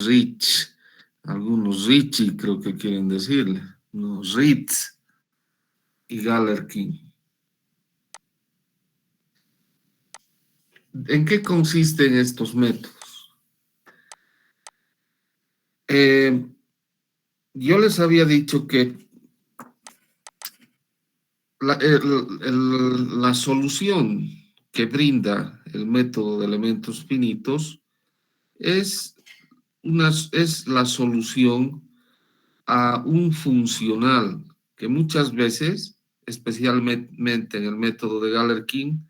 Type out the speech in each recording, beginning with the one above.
Rich, algunos Richie creo que quieren decirle, no, Ritz y Galerkin. ¿En qué consisten estos métodos? Yo les había dicho que la solución que brinda el método de elementos finitos es, es la solución a un funcional que muchas veces, especialmente en el método de Galerkin,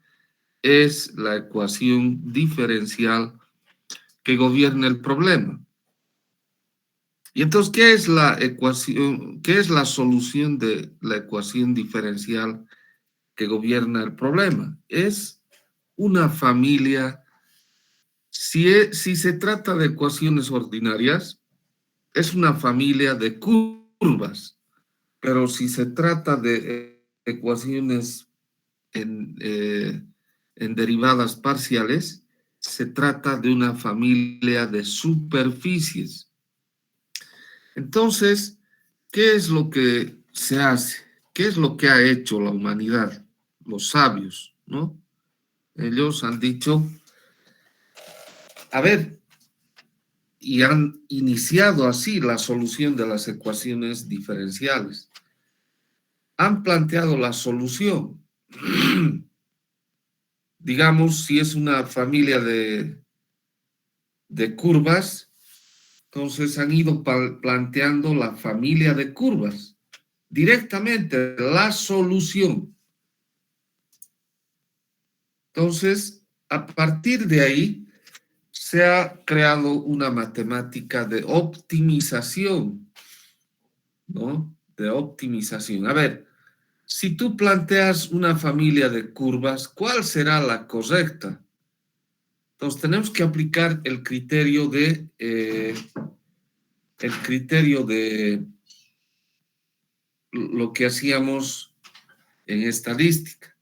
es la ecuación diferencial que gobierna el problema. Y entonces, ¿qué es la ecuación? ¿Qué es la solución de la ecuación diferencial que gobierna el problema? Es una familia, si se trata de ecuaciones ordinarias, es una familia de curvas, pero si se trata de ecuaciones en derivadas parciales, se trata de una familia de superficies. Entonces, ¿qué es lo que se hace? ¿Qué es lo que ha hecho la humanidad? Los sabios, ¿no? Ellos han dicho, a ver, y han iniciado así la solución de las ecuaciones diferenciales. Han planteado la solución. Digamos, si es una familia de curvas, entonces han ido planteando la familia de curvas, directamente la solución. Entonces, a partir de ahí, se ha creado una matemática de optimización, ¿no? De optimización. A ver, si tú planteas una familia de curvas, ¿cuál será la correcta? Entonces, tenemos que aplicar el criterio de lo que hacíamos en estadística,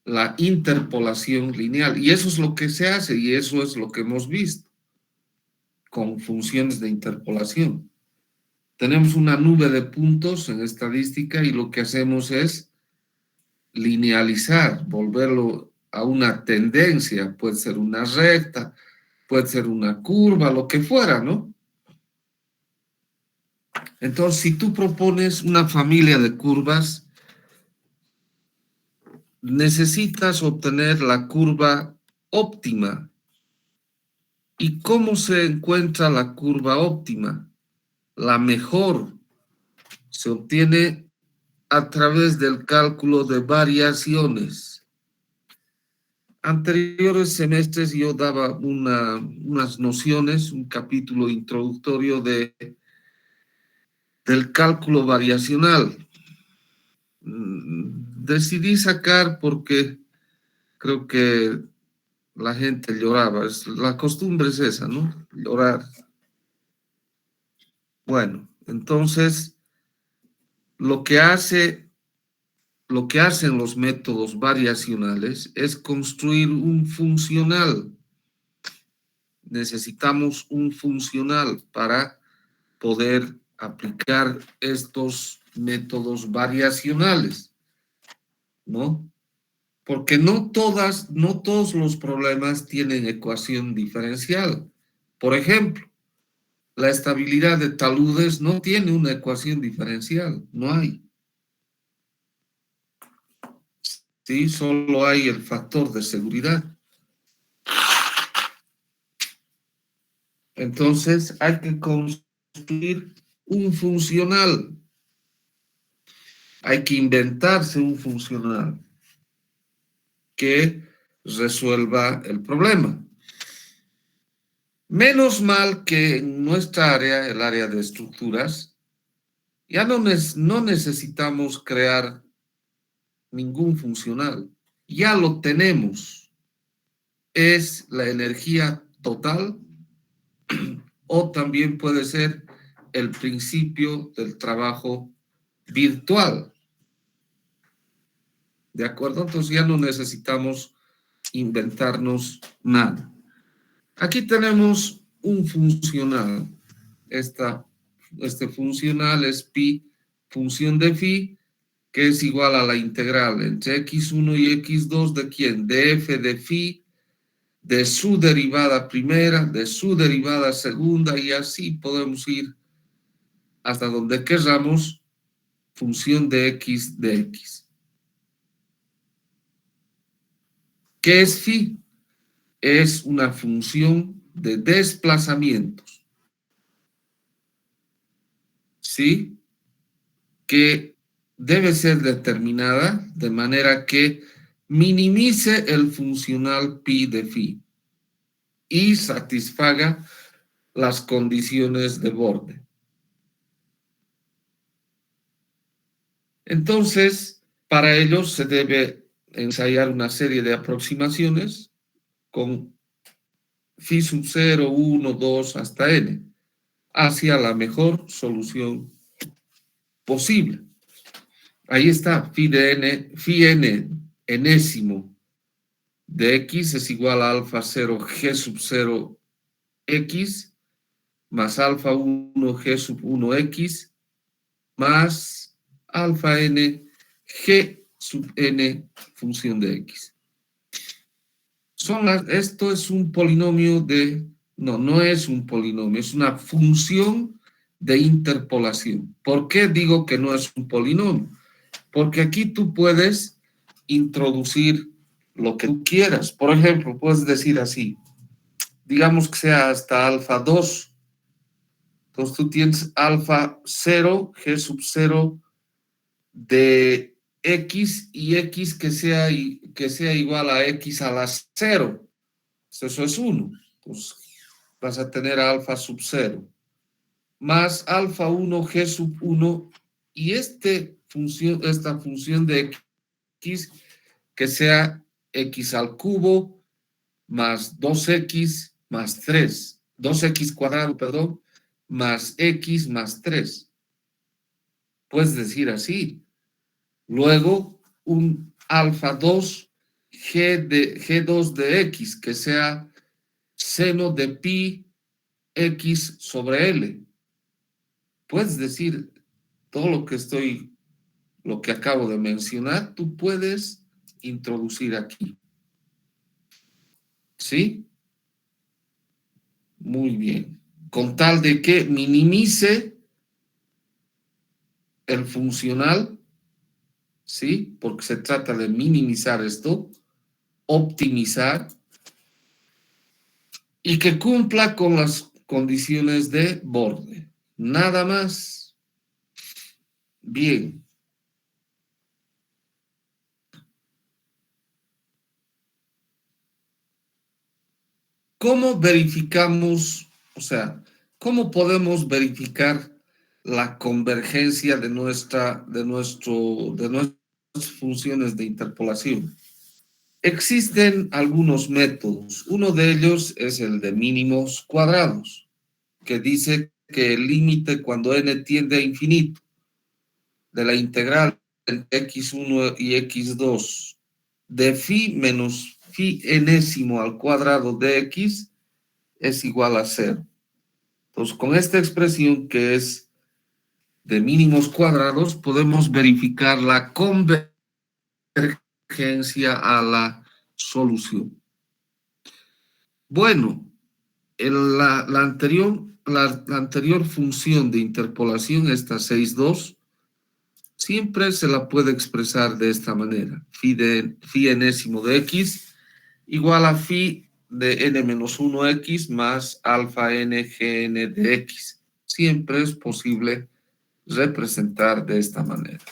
la interpolación lineal. Y eso es lo que se hace y eso es lo que hemos visto con funciones de interpolación. Tenemos una nube de puntos en estadística y lo que hacemos es linealizar, volverlo a una tendencia, puede ser una recta, puede ser una curva, lo que fuera, ¿no? Entonces, si tú propones una familia de curvas, necesitas obtener la curva óptima. ¿Y cómo se encuentra la curva óptima? La mejor se obtiene a través del cálculo de variaciones. Anteriores semestres yo daba unas nociones, un capítulo introductorio del cálculo variacional. Decidí sacar porque creo que la gente lloraba. La costumbre es esa, ¿no? Llorar. Bueno, entonces lo que hace, lo que hacen los métodos variacionales es construir un funcional. Necesitamos un funcional para poder aplicar estos métodos variacionales, ¿no? Porque no todos los problemas tienen ecuación diferencial. Por ejemplo, la estabilidad de taludes no tiene una ecuación diferencial, no hay. Sí, solo hay el factor de seguridad. Entonces hay que construir un funcional. Hay que inventarse un funcional que resuelva el problema. Menos mal que en nuestra área, el área de estructuras, ya no necesitamos crear ningún funcional. Ya lo tenemos. Es la energía total o también puede ser el principio del trabajo virtual. ¿De acuerdo? Entonces ya no necesitamos inventarnos nada. Aquí tenemos un funcional. Este funcional es pi, función de phi, que es igual a la integral entre x1 y x2 de quién, de f de phi, de su derivada primera, de su derivada segunda, y así podemos ir hasta donde queramos, función de x de x. ¿Qué es phi? Es una función de desplazamientos, ¿sí? Que debe ser determinada de manera que minimice el funcional pi de phi y satisfaga las condiciones de borde. Entonces, para ello se debe ensayar una serie de aproximaciones con phi sub 0, 1, 2 hasta n, hacia la mejor solución posible. Ahí está, phi de n, phi n enésimo de x es igual a alfa 0 g sub 0 x más alfa 1 g sub 1 x más alfa n g sub n función de x. Esto es un polinomio de... No es un polinomio, es una función de interpolación. ¿Por qué digo que no es un polinomio? Porque aquí tú puedes introducir lo que tú quieras. Por ejemplo, puedes decir así, digamos que sea hasta alfa 2. Entonces tú tienes alfa 0, g sub 0 de x y x que sea igual a x a la 0. Eso es 1. Pues vas a tener alfa sub 0 más alfa 1 g sub 1 y esta función de x que sea x al cubo más 2x más 3, 2x cuadrado, perdón, más x más 3. Puedes decir así. Luego, un alfa 2 G2 de x, que sea seno de pi x sobre L. Puedes decir todo lo que acabo de mencionar, tú puedes introducir aquí. ¿Sí? Muy bien. Con tal de que minimice el funcional, ¿sí? Porque se trata de minimizar esto, optimizar y que cumpla con las condiciones de borde. Nada más. Bien. ¿Cómo verificamos, o sea, cómo podemos verificar la convergencia de nuestras funciones de interpolación? Existen algunos métodos. Uno de ellos es el de mínimos cuadrados, que dice que el límite cuando n tiende a infinito de la integral entre x1 y x2 de phi menos phi enésimo al cuadrado de x es igual a 0. Entonces, con esta expresión que es de mínimos cuadrados, podemos verificar la convergencia a la solución. Bueno, la anterior función de interpolación, esta 6,2, siempre se la puede expresar de esta manera. Phi enésimo de x igual a phi de n-1x más alfa n gn de x. Siempre es posible representar de esta manera.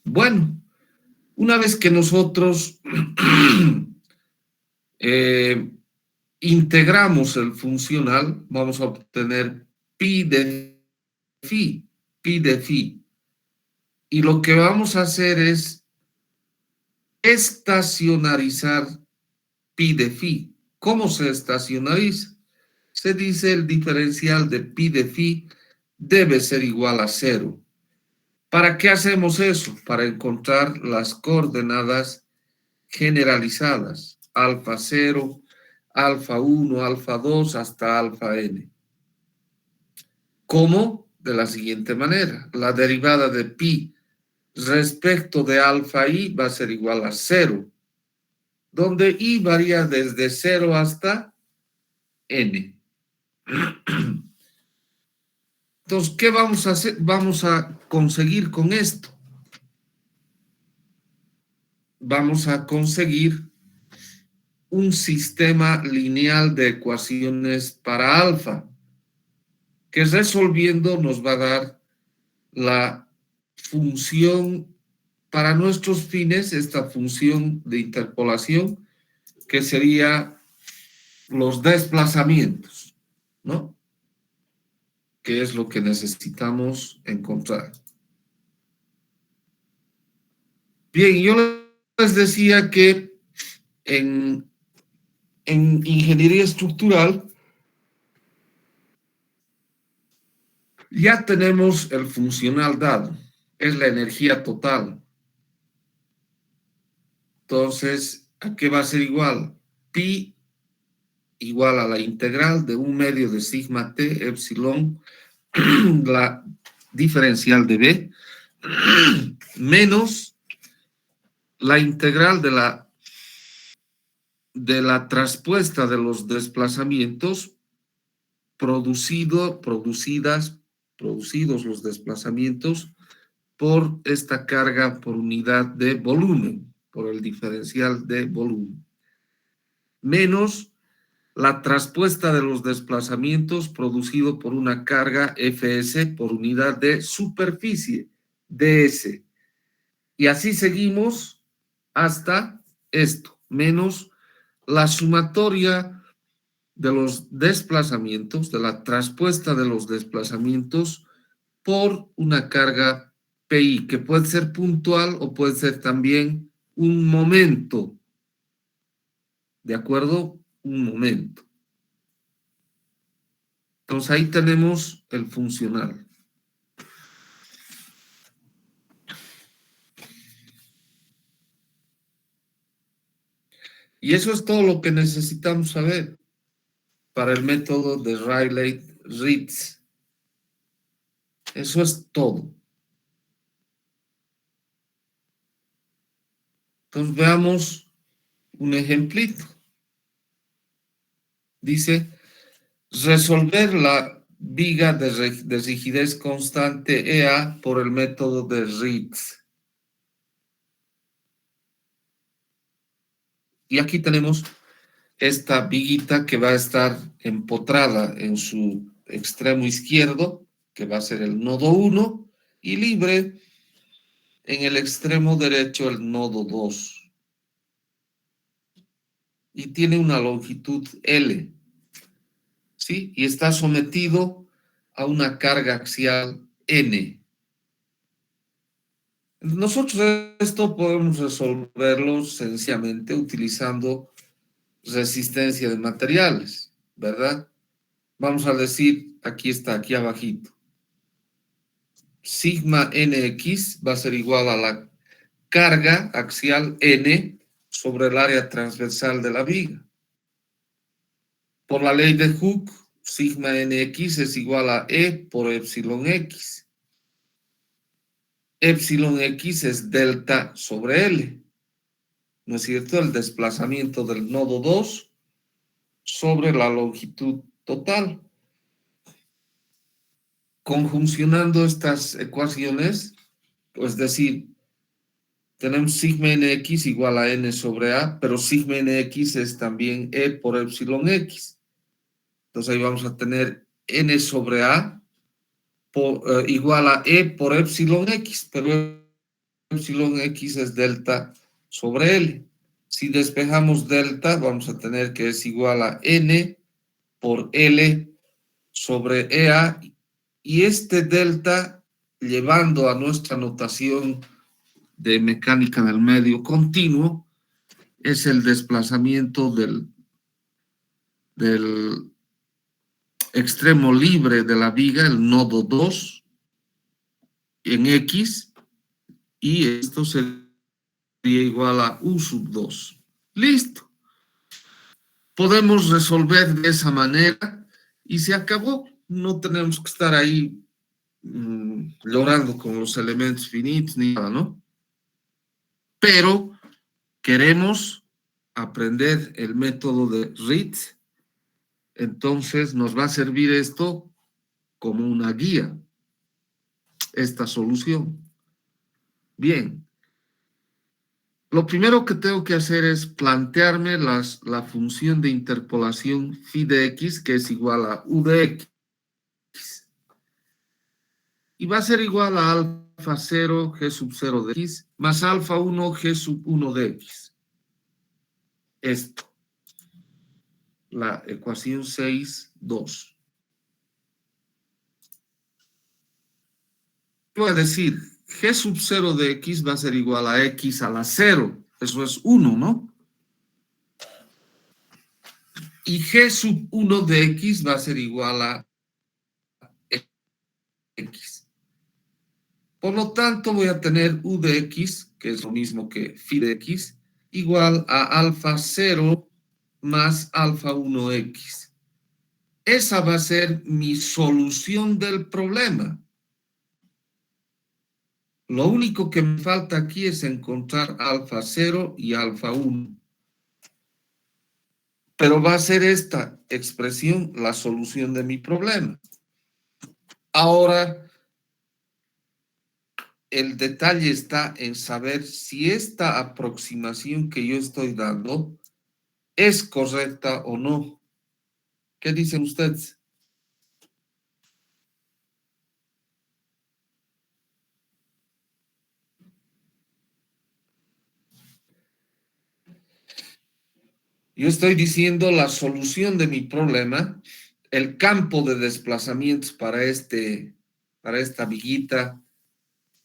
Bueno, una vez que nosotros integramos el funcional, vamos a obtener pi de phi, Y lo que vamos a hacer es estacionarizar pi de phi. ¿Cómo se estacionariza? Se dice el diferencial de pi de phi debe ser igual a 0. ¿Para qué hacemos eso? Para encontrar las coordenadas generalizadas, alfa 0, alfa 1, alfa 2, hasta alfa n. ¿Cómo? De la siguiente manera. La derivada de pi respecto de alfa i va a ser igual a 0, donde i varía desde 0 hasta n. Entonces, ¿qué vamos a hacer? Vamos a conseguir con esto. Vamos a conseguir un sistema lineal de ecuaciones para alfa, que resolviendo nos va a dar la función, para nuestros fines, esta función de interpolación, que sería los desplazamientos, ¿no? Que es lo que necesitamos encontrar. Bien, yo les decía que en ingeniería estructural ya tenemos el funcional dado, es la energía total. Entonces, ¿a qué va a ser igual? Pi igual a la integral de 1/2 de sigma t epsilon, la diferencial de B, menos la integral de la traspuesta de los desplazamientos producidos los desplazamientos por esta carga por unidad de volumen, por el diferencial de volumen, menos la traspuesta de los desplazamientos producido por una carga Fs por unidad de superficie, ds. Y así seguimos hasta esto, menos la sumatoria de los desplazamientos, de la traspuesta de los desplazamientos por una carga PI, que puede ser puntual o puede ser también un momento. ¿De acuerdo? Un momento. Entonces ahí tenemos el funcional. Y eso es todo lo que necesitamos saber para el método de Rayleigh-Ritz. Eso es todo. Entonces veamos un ejemplito. Dice, resolver la viga de rigidez constante EA por el método de Ritz. Y aquí tenemos esta viguita que va a estar empotrada en su extremo izquierdo, que va a ser el nodo 1, y libre en el extremo derecho el nodo 2. Y tiene una longitud L, ¿sí? Y está sometido a una carga axial N. Nosotros esto podemos resolverlo sencillamente utilizando resistencia de materiales, ¿verdad? Vamos a decir, aquí está, aquí abajito. Sigma NX va a ser igual a la carga axial N sobre el área transversal de la viga. Por la ley de Hooke, sigma NX es igual a E por epsilon X. Epsilon X es delta sobre L. ¿No es cierto? El desplazamiento del nodo 2 sobre la longitud total. Conjuncionando estas ecuaciones, es decir, tenemos sigma nx igual a n sobre a, pero sigma nx es también e por epsilon x. Entonces ahí vamos a tener n sobre a igual a e por epsilon x, pero epsilon x es delta sobre L. Si despejamos delta, vamos a tener que es igual a n por L sobre EA, y este delta, llevando a nuestra notación de mecánica del medio continuo, es el desplazamiento del extremo libre de la viga, el nodo 2, en X, y esto sería igual a U sub 2. Listo. Podemos resolver de esa manera y se acabó. No tenemos que estar ahí llorando con los elementos finitos ni nada, ¿no? Pero queremos aprender el método de Ritz, entonces nos va a servir esto como una guía, esta solución. Bien, lo primero que tengo que hacer es plantearme la función de interpolación phi de x, que es igual a u de x. Y va a ser igual a alfa 0 g sub 0 de x más alfa 1 g sub 1 de x. Esto, la ecuación 6, 2. Voy a decir, g sub 0 de x va a ser igual a x a la 0. Eso es 1, ¿no? Y g sub 1 de x va a ser igual a x. Por lo tanto, voy a tener u de x, que es lo mismo que phi de x, igual a alfa 0 más alfa 1x. Esa va a ser mi solución del problema. Lo único que me falta aquí es encontrar alfa 0 y alfa 1. Pero va a ser esta expresión la solución de mi problema. Ahora, el detalle está en saber si esta aproximación que yo estoy dando es correcta o no. ¿Qué dicen ustedes? Yo estoy diciendo la solución de mi problema, el campo de desplazamientos para esta viguita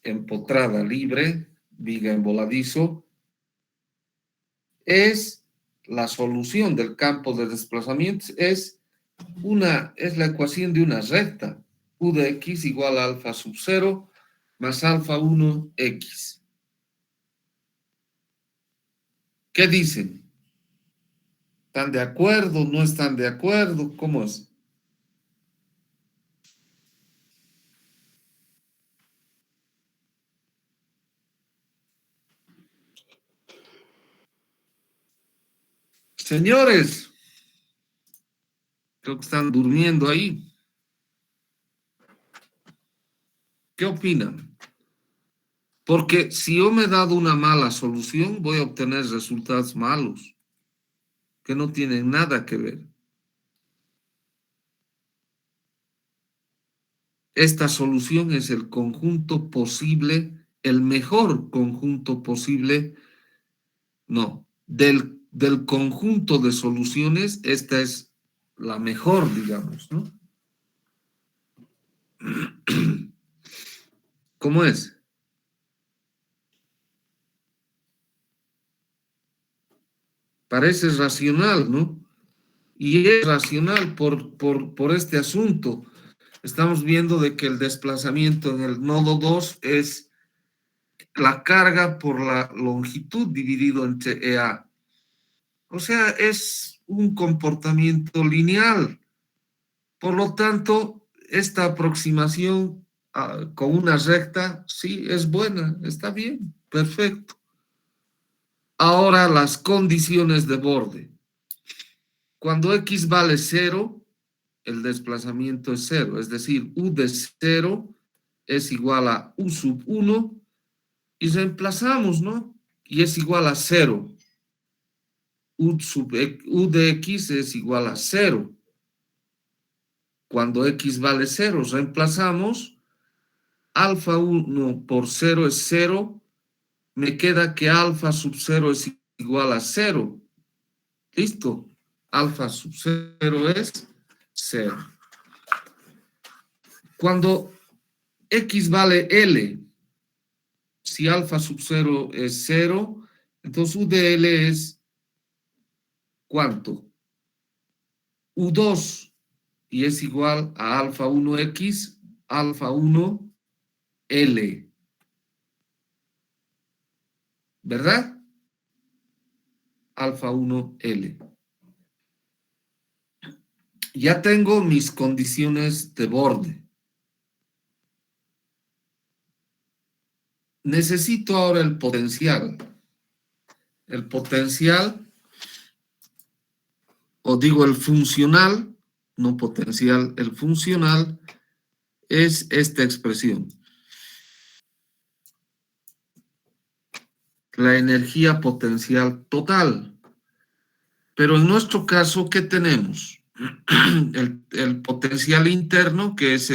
empotrada libre, viga en voladizo, es la solución del campo de desplazamientos, es la ecuación de una recta, u de x igual a alfa sub 0 más alfa 1x. ¿Qué dicen? ¿Están de acuerdo? ¿No están de acuerdo? ¿Cómo es? Señores, creo que están durmiendo ahí. ¿Qué opinan? Porque si yo me he dado una mala solución, voy a obtener resultados malos, que no tienen nada que ver. Esta solución es el conjunto posible, el mejor conjunto posible, no, del conjunto de soluciones, esta es la mejor, digamos, ¿no? ¿Cómo es? Parece racional, ¿no? Y es racional por este asunto. Estamos viendo de que el desplazamiento en el nodo 2 es la carga por la longitud dividido entre EA. O sea, es un comportamiento lineal. Por lo tanto, esta aproximación con una recta, sí, es buena, está bien, perfecto. Ahora las condiciones de borde. Cuando x vale 0, el desplazamiento es 0, es decir, u de 0 es igual a u sub 1 y reemplazamos, ¿no? Y es igual a 0. U de x es igual a 0. Cuando x vale 0, reemplazamos. Alfa 1 por 0 es 0. Me queda que alfa sub 0 es igual a 0. ¿Listo? Alfa sub 0 es 0. Cuando x vale L, si alfa sub 0 es 0, entonces u de L es ¿cuánto? U2 y es igual a alfa 1x, alfa 1L. ¿verdad? Alfa 1L. Ya tengo mis condiciones de borde. Necesito ahora el potencial. El potencial, o digo el funcional, no potencial, el funcional es esta expresión. La energía potencial total. Pero en nuestro caso, ¿qué tenemos? El potencial interno, que es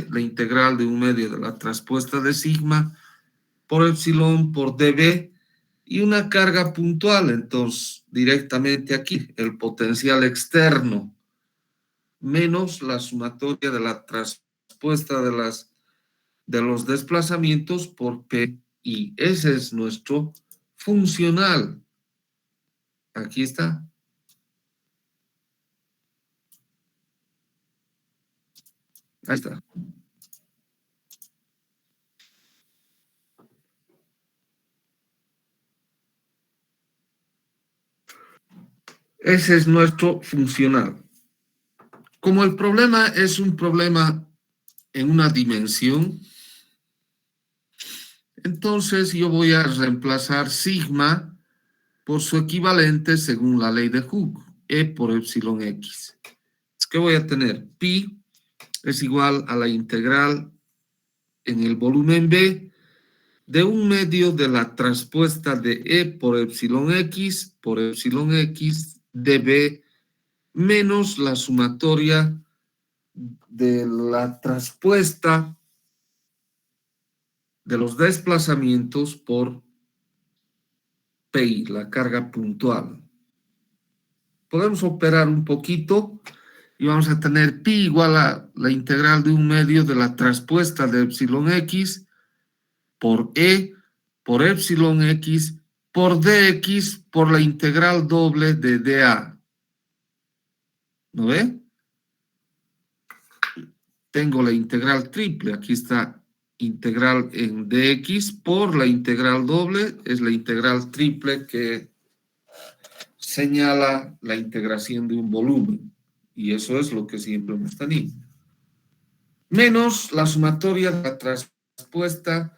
la integral de 1/2 de la traspuesta de sigma por epsilon por dB, y una carga puntual. Entonces, directamente aquí, el potencial externo menos la sumatoria de la traspuesta de los desplazamientos por P I. Ese es nuestro funcional. Aquí está. Ahí está. Ese es nuestro funcional. Como el problema es un problema en una dimensión, entonces yo voy a reemplazar sigma por su equivalente según la ley de Hooke, E por epsilon X. Es que voy a tener pi es igual a la integral en el volumen B de 1/2 de la traspuesta de E por epsilon X dB menos la sumatoria de la traspuesta de los desplazamientos por Pi, la carga puntual. Podemos operar un poquito y vamos a tener pi igual a la integral de 1/2 de la traspuesta de epsilon X por E por epsilon X por dx por la integral doble de dA. ¿No ve? Tengo la integral triple. Aquí está integral en dx por la integral doble. Es la integral triple que señala la integración de un volumen. Y eso es lo que siempre hemos tenido. Menos la sumatoria de la traspuesta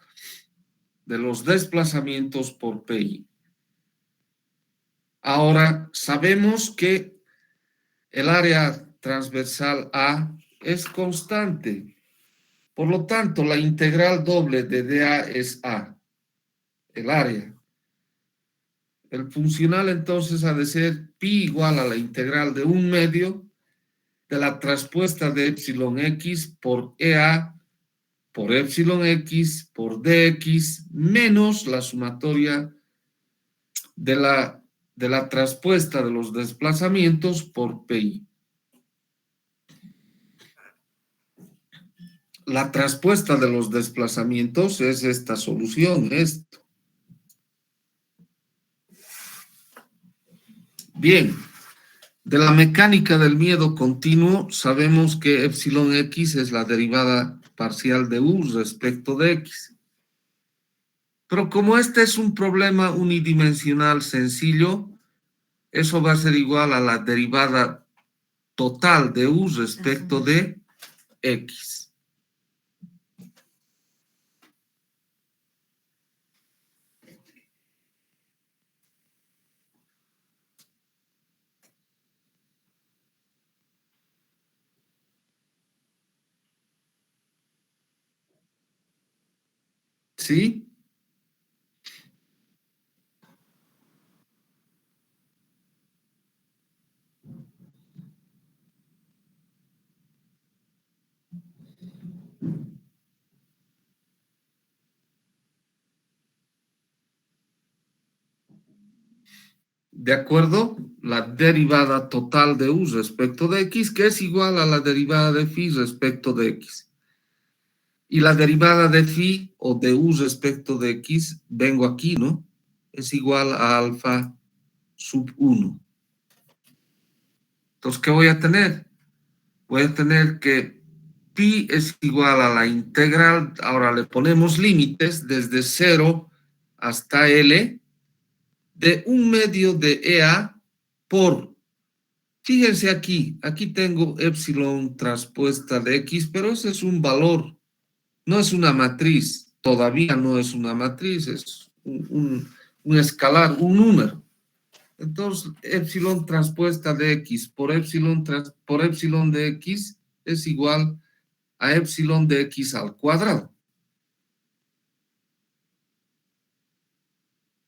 de los desplazamientos por PI. Ahora sabemos que el área transversal A es constante. Por lo tanto, la integral doble de dA es A, el área. El funcional entonces ha de ser pi igual a la integral de 1/2 de la traspuesta de epsilon X por EA por epsilon X por dx menos la sumatoria de la traspuesta de los desplazamientos por pi. La traspuesta de los desplazamientos es esta solución, esto. Bien, de la mecánica del miedo continuo sabemos que epsilon X es la derivada parcial de U respecto de X. Pero como este es un problema unidimensional sencillo, eso va a ser igual a la derivada total de U respecto de X. ¿Sí? ¿De acuerdo? La derivada total de U respecto de X, que es igual a la derivada de phi respecto de X. Y la derivada de phi o de U respecto de X, vengo aquí, ¿no? Es igual a alfa sub 1. Entonces, ¿qué voy a tener? Voy a tener que pi es igual a la integral, ahora le ponemos límites desde 0 hasta L, de 1/2 de EA por, fíjense aquí tengo epsilon traspuesta de X, pero ese es un valor, no es una matriz, todavía no es una matriz, es un escalar, un número. Entonces, epsilon traspuesta de X por epsilon de X es igual a epsilon de X al cuadrado.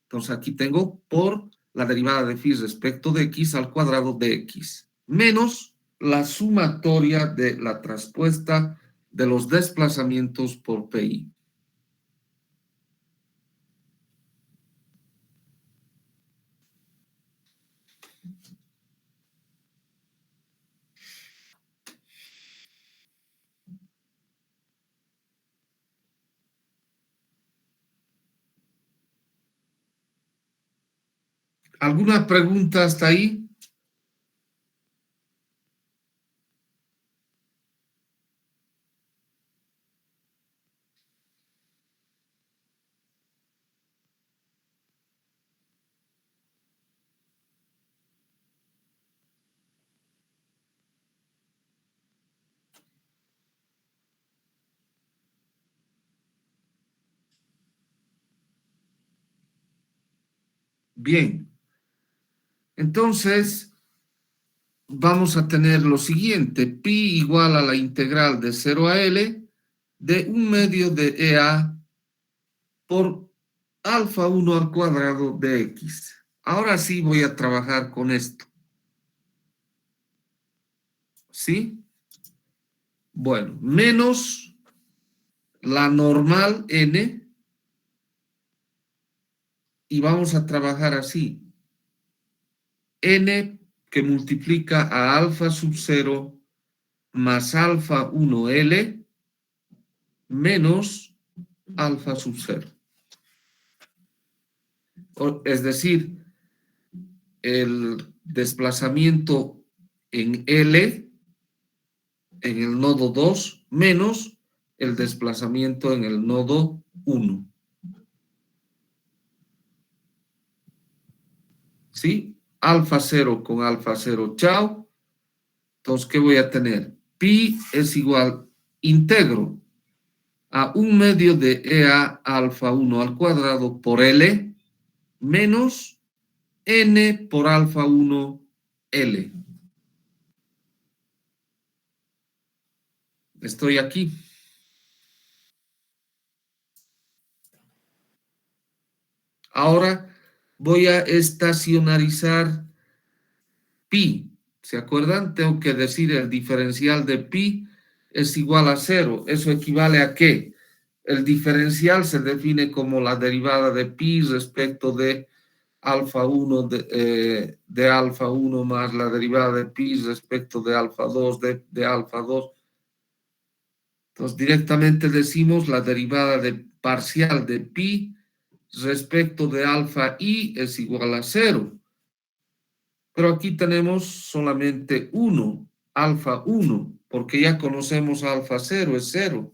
Entonces, aquí tengo por la derivada de phi respecto de X al cuadrado de X, menos la sumatoria de la traspuesta de los desplazamientos por PI. ¿Alguna pregunta hasta ahí? Bien. Entonces, vamos a tener lo siguiente, pi igual a la integral de 0 a L de 1/2 de EA por alfa 1 al cuadrado de X. Ahora sí voy a trabajar con esto. ¿Sí? Bueno, menos la normal n y vamos a trabajar así. N que multiplica a alfa sub 0 más alfa 1L menos alfa sub 0. Es decir, el desplazamiento en L, en el nodo 2, menos el desplazamiento en el nodo 1. ¿Sí? Alfa 0 con alfa 0, chao. Entonces, ¿qué voy a tener? Pi es igual, integro a 1/2 de EA alfa 1 al cuadrado por L menos N por alfa 1 L. Estoy aquí. Ahora voy a estacionarizar pi. ¿Se acuerdan? Tengo que decir el diferencial de pi es igual a 0. ¿Eso equivale a qué? El diferencial se define como la derivada de pi respecto de alfa 1 de alfa 1 más la derivada de pi respecto de alfa 2 de alfa 2. Entonces directamente decimos la derivada de parcial de pi respecto de alfa i es igual a 0. Pero aquí tenemos solamente 1, alfa 1, porque ya conocemos alfa 0, es 0.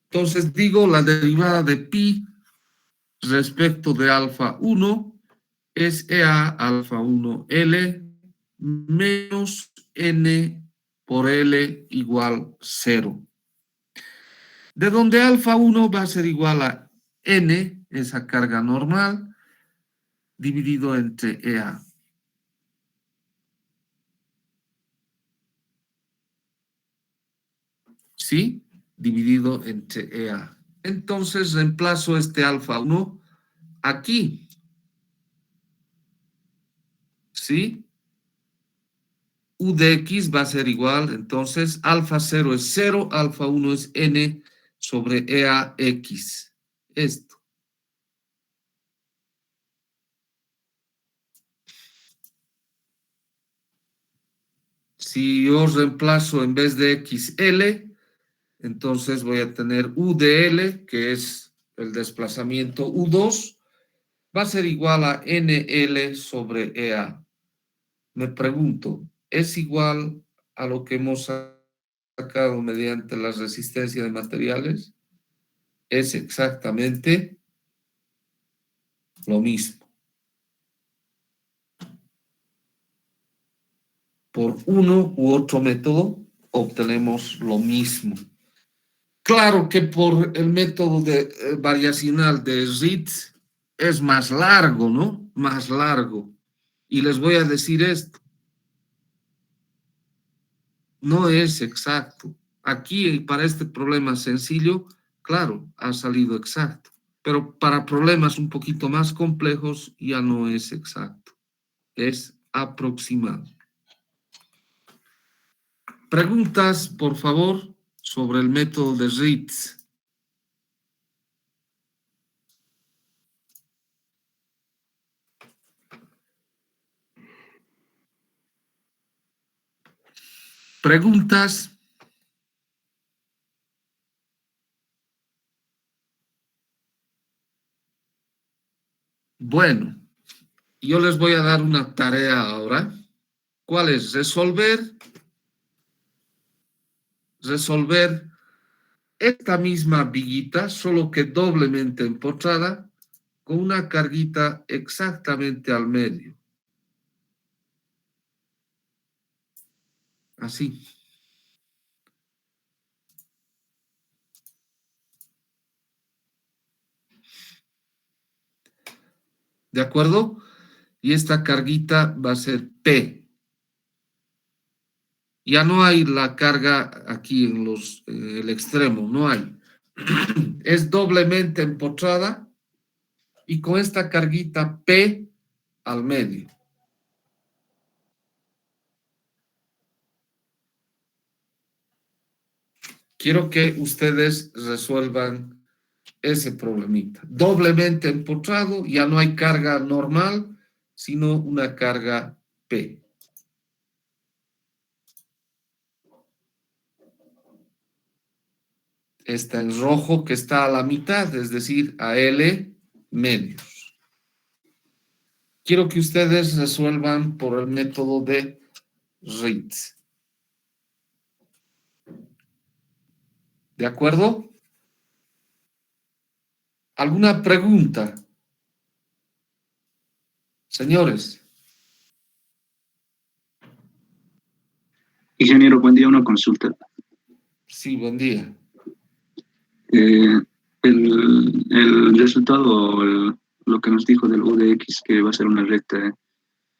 Entonces digo la derivada de pi respecto de alfa 1 es EA alfa 1 L menos N por L igual 0. De donde alfa 1 va a ser igual a N, esa carga normal, dividido entre EA. ¿Sí? Dividido entre EA. Entonces reemplazo este alfa 1 aquí. ¿Sí? U de X va a ser igual, entonces alfa 0 es 0, alfa 1 es N sobre EAX. Esto. Si yo reemplazo en vez de XL, entonces voy a tener U de L, que es el desplazamiento U2, va a ser igual a NL sobre EA. Me pregunto, ¿es igual a lo que hemos sacado mediante la resistencia de materiales? Es exactamente lo mismo. Por uno u otro método obtenemos lo mismo. Claro que por el método variacional de Ritz es más largo, ¿no? Más largo. Y les voy a decir esto, no es exacto. Aquí, para este problema sencillo, claro, ha salido exacto. Pero para problemas un poquito más complejos ya no es exacto, es aproximado. Preguntas, por favor, sobre el método de Ritz. Preguntas. Bueno, yo les voy a dar una tarea ahora. ¿Cuál es? Resolver esta misma viguita, solo que doblemente empotrada, con una carguita exactamente al medio. Así. ¿De acuerdo? Y esta carguita va a ser P. Ya no hay la carga aquí en el extremo, no hay. Es doblemente empotrada y con esta carguita P al medio. Quiero que ustedes resuelvan ese problemita. Doblemente empotrado, ya no hay carga normal, sino una carga P. Está en rojo, que está a la mitad, es decir, a L medios. Quiero que ustedes resuelvan por el método de Ritz. ¿De acuerdo? ¿Alguna pregunta? Señores. Ingeniero, buen día, una consulta. Sí, buen día. El resultado, lo que nos dijo del U de X, que va a ser una recta,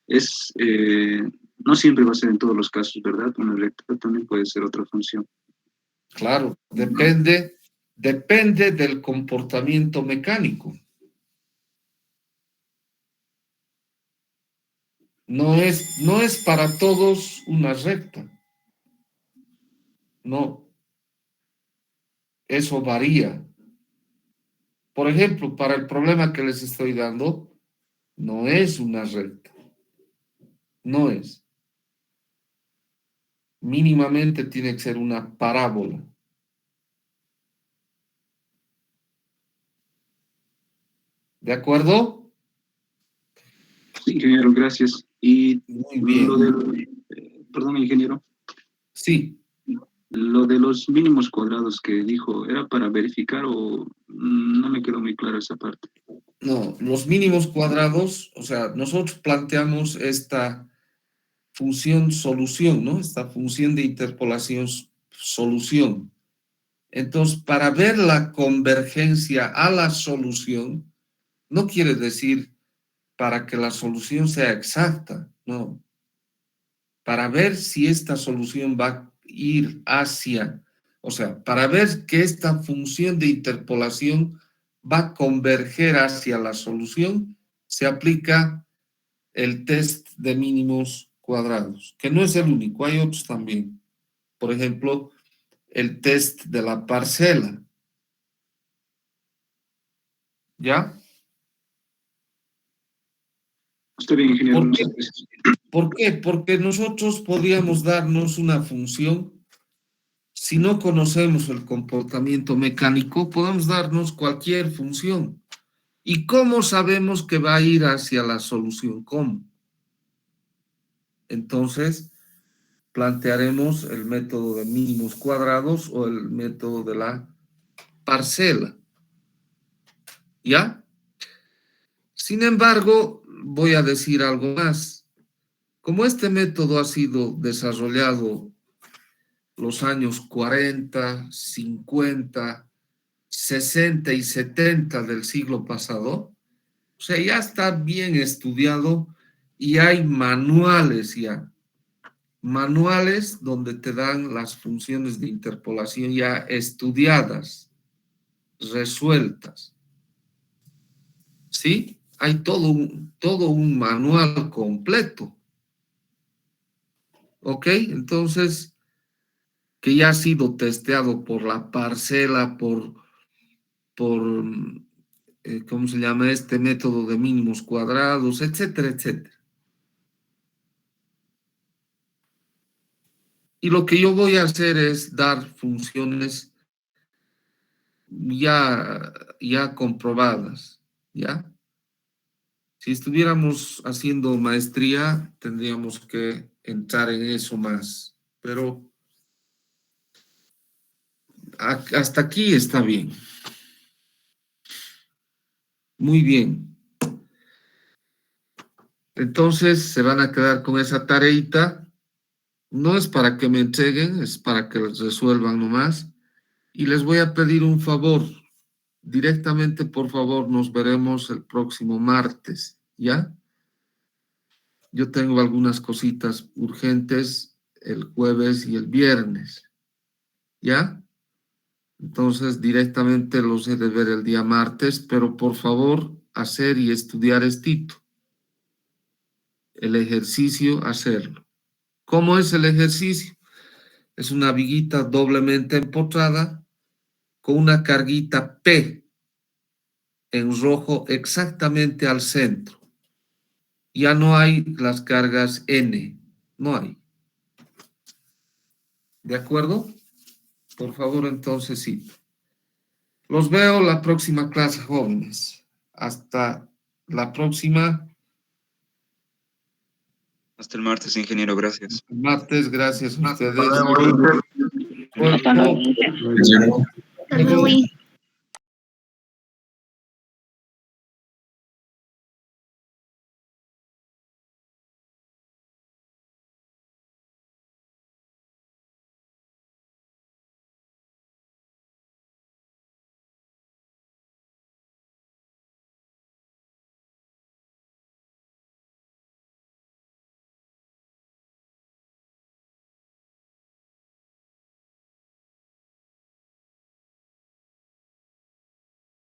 no siempre va a ser en todos los casos, ¿verdad? Una recta también puede ser otra función. Claro, depende del comportamiento mecánico. No es para todos una recta. No, eso varía. Por ejemplo, para el problema que les estoy dando, no es una recta. No es. Mínimamente tiene que ser una parábola. ¿De acuerdo? Sí, ingeniero, gracias. Y Muy lo bien. del, perdón, ingeniero, Sí. lo de los mínimos cuadrados que dijo, ¿era para verificar o no me quedó muy claro esa parte? No, los mínimos cuadrados, o sea, nosotros planteamos esta función solución, ¿no? Esta función de interpolación solución. Entonces, para ver la convergencia a la solución, no quiere decir para que la solución sea exacta, no. Para ver si esta solución va a ir hacia, o sea, para ver que esta función de interpolación va a converger hacia la solución, se aplica el test de mínimos cuadrados, que no es el único, hay otros también. Por ejemplo, el test de la parcela. ¿Ya? Está bien, ingeniero, ¿Por qué? muchas gracias. ¿Por qué? Porque nosotros podríamos darnos una función, si no conocemos el comportamiento mecánico, podemos darnos cualquier función. ¿Y cómo sabemos que va a ir hacia la solución? ¿Cómo? Entonces, plantearemos el método de mínimos cuadrados o el método de la parcela. ¿Ya? Sin embargo, voy a decir algo más. Como este método ha sido desarrollado los años 40, 50, 60 y 70 del siglo pasado, o sea, ya está bien estudiado y hay manuales ya. Manuales donde te dan las funciones de interpolación ya estudiadas, resueltas. ¿Sí? Hay todo un manual completo. ¿Ok? Entonces, que ya ha sido testeado por la parcela, por ¿cómo se llama? Este método de mínimos cuadrados, etcétera, etcétera. Y lo que yo voy a hacer es dar funciones ya comprobadas, ¿ya? Si estuviéramos haciendo maestría, tendríamos que entrar en eso más, pero hasta aquí está bien. Muy bien. Entonces se van a quedar con esa tareita. No es para que me entreguen, es para que les resuelvan nomás. Y les voy a pedir un favor. Directamente, por favor, nos veremos el próximo martes, ¿ya? Yo tengo algunas cositas urgentes el jueves y el viernes, ¿ya? Entonces, directamente los he de ver el día martes, pero por favor, hacer y estudiar estito. El ejercicio, hacerlo. ¿Cómo es el ejercicio? Es una viguita doblemente empotrada con una carguita P en rojo exactamente al centro. Ya no hay las cargas N, no hay. ¿De acuerdo? Por favor, entonces sí. Los veo la próxima clase, jóvenes. Hasta la próxima. Hasta el martes, ingeniero, gracias. Martes, gracias a ustedes. Hasta luego. Luego,